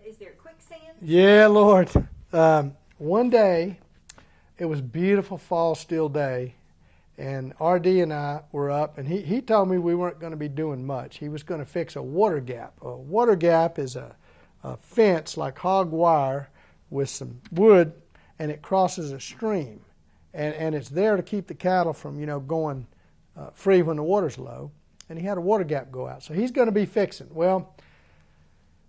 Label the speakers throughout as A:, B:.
A: Is there quicksand?
B: Yeah, Lord. One day, it was a beautiful fall still day, and R.D. and I were up, and he told me we weren't going to be doing much. He was going to fix a water gap. A water gap is a fence like hog wire with some wood, and it crosses a stream. And it's there to keep the cattle from, going free when the water's low. And he had a water gap go out. So he's going to be fixing. Well,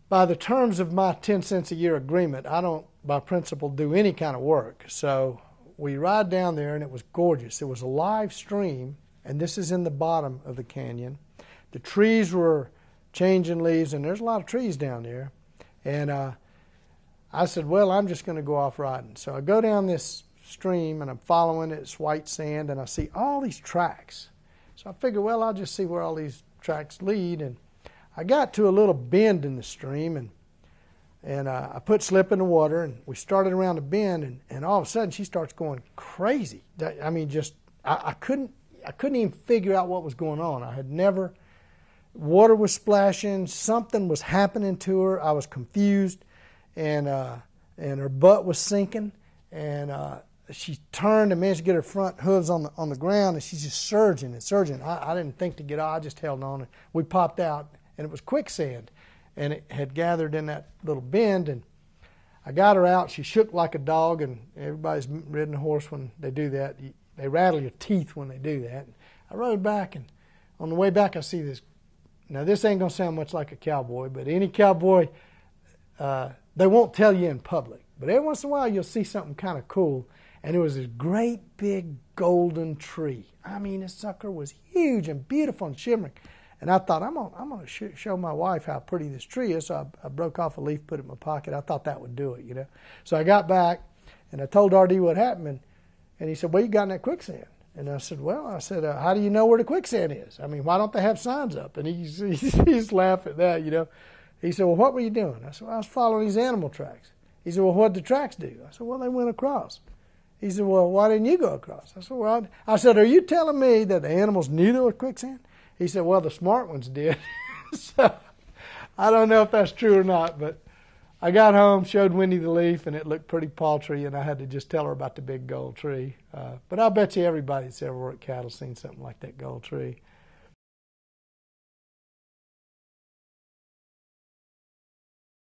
B: by the terms of my 10 cents a year agreement, I don't, by principle, do any kind of work. So we ride down there, and it was gorgeous. It was a live stream, and this is in the bottom of the canyon. The trees were changing leaves, and there's a lot of trees down there. And I said, well, I'm just going to go off riding. So I go down this stream, and I'm following it. It's white sand, and I see all these tracks. So I figured, well, I'll just see where all these tracks lead. And I got to a little bend in the stream, and I put Slip in the water, and we started around the bend, and all of a sudden she starts going crazy. I mean, I couldn't even figure out what was going on. I had never. Water was splashing. Something was happening to her. I was confused, and her butt was sinking, and she turned and managed to get her front hooves on the ground, and she's just surging and surging. I didn't think to get out. I just held on. And we popped out, and it was quicksand, and it had gathered in that little bend. And I got her out. She shook like a dog, and everybody's ridden a horse when they do that. They rattle your teeth when they do that. And I rode back, and on the way back, I see this. Now, this ain't going to sound much like a cowboy, but any cowboy, they won't tell you in public. But every once in a while, you'll see something kind of cool. And there was this great big golden tree. I mean, this sucker was huge and beautiful and shimmering. And I thought, I'm gonna show my wife how pretty this tree is. So I broke off a leaf, put it in my pocket. I thought that would do it, So I got back, and I told R.D. what happened. And he said, well, you got in that quicksand. And I said, how do you know where the quicksand is? I mean, why don't they have signs up? And he's laughing at that, He said, well, what were you doing? I said, well, I was following these animal tracks. He said, well, what did the tracks do? I said, well, they went across. He said, well, why didn't you go across? I said, are you telling me that the animals knew there was quicksand? He said, well, the smart ones did. So I don't know if that's true or not, but I got home, showed Wendy the leaf, and it looked pretty paltry, and I had to just tell her about the big gold tree. But I'll bet you everybody that's ever worked cattle seen something like that gold tree.